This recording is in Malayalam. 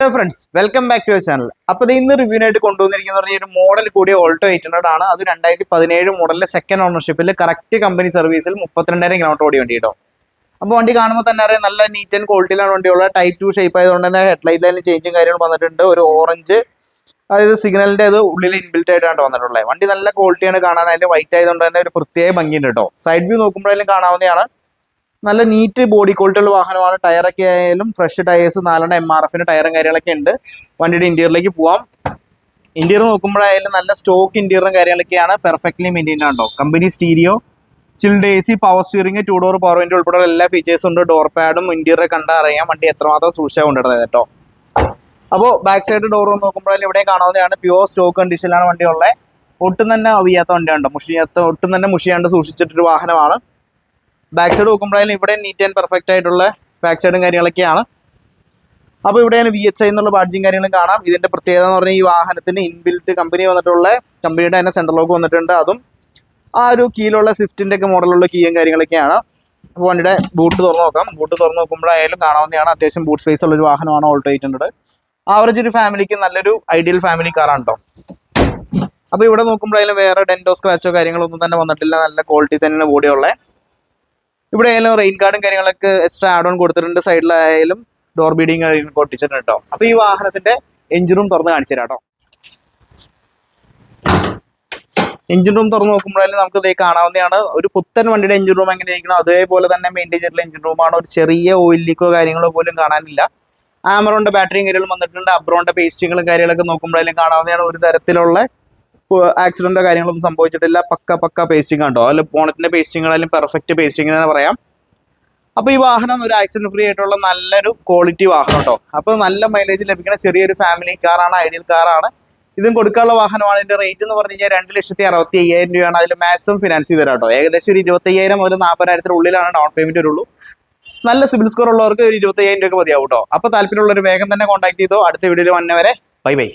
Hello friends, welcome back to your channel. അപ്പോൾ ഇന്ന് റിവ്യൂനായിട്ട് കൊണ്ടുവന്നിരിക്കുന്ന ഒരു മോഡൽ കൂടിയ ഓൾട്ടോ 800 ആണ്. അത് 2017 മോഡലിലെ സെക്കൻഡ് ഓണർഷിപ്പിൽ കറക്റ്റ് കമ്പനി സർവീസിൽ 32,000 കിലോമീറ്റർ ഓടി വണ്ടി കേട്ടോ. അപ്പോൾ വണ്ടി കാണുമ്പോൾ തന്നെ അറിയാം, നല്ല നീറ്റ് ആൻഡ് ക്വാളിറ്റിയിലാണ് വണ്ടിയുള്ളത്. ടൈപ്പ് 2 ഷേപ്പ് ആയതുകൊണ്ട് തന്നെ ഹെഡ്ലൈറ്റ് ലൈനിൽ ചേഞ്ചും കാര്യങ്ങളും വന്നിട്ടുണ്ട്. ഒരു ഓറഞ്ച്, അതായത് സിഗ്നലിൻ്റെ അത് ഉള്ളിൽ ഇൻബിൽറ്റ് ആയിട്ടാണ് വന്നിട്ടുള്ളത്. വണ്ടി നല്ല ക്വാളിറ്റിയാണ് കാണാൻ. അതിൻ്റെ വൈറ്റ് ആയതുകൊണ്ട് തന്നെ ഒരു പ്രത്യേക ഭംഗിയുണ്ട് കേട്ടോ. സൈഡ് വ്യൂ നോക്കുമ്പോഴേലും കാണാവുന്നതാണ്. നല്ല നീറ്റ് ബോഡി ക്വാളിറ്റി ഉള്ള വാഹനമാണ്. ടയറൊക്കെ ആയാലും ഫ്രഷ് ടയേഴ്സ് 4 MRF ടയറും കാര്യങ്ങളൊക്കെ ഉണ്ട്. വണ്ടിയുടെ ഇന്റീരിയറിലേക്ക് പോവാം. ഇന്റീരിയർ നോക്കുമ്പോഴായാലും നല്ല സ്റ്റോക്ക് ഇന്റീരിയറും കാര്യങ്ങളൊക്കെയാണ്. പെർഫെക്റ്റ്ലി മെയിൻറ്റൈൻഡ് ആണ് കേട്ടോ. Company stereo, chilled AC, power steering, 2 door power window ഉൾപ്പെടെ എല്ലാ ഫീച്ചേഴ്സും ഉണ്ട്. ഡോർ പാഡും ഇന്റീരിയർ കണ്ടാൽ അറിയാം വണ്ടി എത്രമാത്രം സൂക്ഷിച്ചാൽ കൊണ്ടിടുന്നത് കേട്ടോ. അപ്പോൾ ബാക്ക് സൈഡ് ഡോർ നോക്കുമ്പോഴായാലും ഇവിടെ കാണാവുന്നതാണ്. പ്യുവർ സ്റ്റോക്ക് കണ്ടീഷനിലാണ് വണ്ടി ഉള്ളത്. ഒട്ടും തന്നെ അവിയാത്ത വണ്ടിയുണ്ടോ, ഒട്ടും തന്നെ മുഷിയാണ്ട് സൂക്ഷിച്ചിട്ടൊരു വാഹനമാണ്. ബാക്ക് സൈഡ് നോക്കുമ്പോഴായാലും ഇവിടെ നീറ്റ് ആൻഡ് പെർഫെക്റ്റ് ആയിട്ടുള്ള ബാക്ക് സൈഡും കാര്യങ്ങളൊക്കെയാണ്. അപ്പോൾ ഇവിടെയാണ് VHI എന്നുള്ള ബാഡ്ജിങ് കാര്യങ്ങളും കാണാം. ഇതിന്റെ പ്രത്യേകത എന്ന് പറഞ്ഞാൽ ഈ വാഹനത്തിന് ഇൻബിൽറ്റ് കമ്പനി വന്നിട്ടുള്ള കമ്പനിയുടെ തന്നെ സെൻട്രൽ ലോക്ക് വന്നിട്ടുണ്ട്. അതും ആ ഒരു കീയിലുള്ള സ്വിഫ്റ്റിന്റെ ഒക്കെ മോഡലുള്ള കീയും കാര്യങ്ങളൊക്കെയാണ്. അപ്പോൾ വണ്ടിയുടെ ബൂട്ട് തുറന്ന് നോക്കാം. ബൂട്ട് തുറന്ന് നോക്കുമ്പോഴായാലും കാണാവുന്നതാണ്. അത്യാവശ്യം ബൂട്ട് സ്പേസ് ഉള്ളൊരു വാഹനമാണ് ഓൾട്ടോ 800. ആവറേജ് ഒരു ഫാമിലിക്ക് നല്ലൊരു ഐഡിയൽ ഫാമിലി കാറാണ് കേട്ടോ. അപ്പോൾ ഇവിടെ നോക്കുമ്പോഴായാലും വേറെ ഡെന്റോ സ്ക്രാച്ചോ കാര്യങ്ങളൊന്നും തന്നെ വന്നിട്ടില്ല. നല്ല ക്വാളിറ്റി തന്നെ ബോഡിയുള്ളത്. ഇവിടെ ആയാലും റെയിൻ ഗാർഡും കാര്യങ്ങളൊക്കെ എക്സ്ട്രാ ആഡ് ഓൺ കൊടുത്തിട്ടുണ്ട്. സൈഡിലായാലും ഡോർ ബീഡിങ് കാര്യങ്ങൾ പൊട്ടിച്ചിട്ടുണ്ട് കേട്ടോ. അപ്പൊ ഈ വാഹനത്തിന്റെ എഞ്ചിൻ റൂം തുറന്ന് കാണിച്ചു തരാം കേട്ടോ. എഞ്ചിൻ റൂം തുറന്ന് നോക്കുമ്പോഴായാലും നമുക്ക് ഇതേ കാണാവുന്നതാണ്. ഒരു പുത്തൻ വണ്ടിയുടെ എഞ്ചിൻ റൂം എങ്ങനെയായിരിക്കണം അതേപോലെ തന്നെ മെയിൻറ്റെയിൻ ചെയ്തിട്ടുള്ള എഞ്ചിൻ റൂമാണ്. ഒരു ചെറിയ ഓയിൽ ലീക്കോ കാര്യങ്ങളോ പോലും കാണാനില്ല. ആമറോന്റെ ബാറ്ററിയും കാര്യങ്ങളും വന്നിട്ടുണ്ട്. അബ്രോന്റെ പേസ്റ്റിങ്ങും കാര്യങ്ങളൊക്കെ നോക്കുമ്പോഴായാലും കാണാവുന്നതാണ്. ഒരു തരത്തിലുള്ള ആക്സിഡന്റോ കാര്യങ്ങളൊന്നും സംഭവിച്ചിട്ടില്ല. പക്ക പേസ്റ്റിംഗ് ഉണ്ടോ, അതിൽ ബോണറ്റിന്റെ പേസ്റ്റിംഗായാലും പെർഫെക്റ്റ് പേസ്റ്റിംഗ് എന്ന് പറയാം. അപ്പോൾ ഈ വാഹനം ഒരു ആക്സിഡന്റ് ഫ്രീ ആയിട്ടുള്ള നല്ലൊരു ക്വാളിറ്റി വാഹനം കേട്ടോ. അപ്പോൾ നല്ല മൈലേജ് ലഭിക്കുന്ന ചെറിയൊരു ഫാമിലി കാറാണ്, ഐഡിയൽ കാറാണ്. ഇതും കൊടുക്കാനുള്ള വാഹനമാണ്. ഇതിന്റെ റേറ്റ് എന്ന് പറഞ്ഞു കഴിഞ്ഞാൽ 2,65,000 രൂപയാണ്. അതിൽ മാക്സിമം ഫിനാൻസ് ചെയ്ത് തരാം കേട്ടോ. ഏകദേശം ഒരു 25,000 മുതൽ 40,000 ഉള്ളിലാണ് ഡൗൺ പേയ്മെന്റ് വരുള്ളൂ. നല്ല സിബിൽ സ്കോർ ഉള്ളവർക്ക് ഒരു 25,000 രൂപ മതിയാവും കേട്ടോ. അപ്പോൾ താല്പര്യമുള്ളവർ വേഗം തന്നെ കോൺടാക്ട് ചെയ്തോ. അടുത്ത വീഡിയോയിൽ വന്നവരെ ബൈ ബൈ.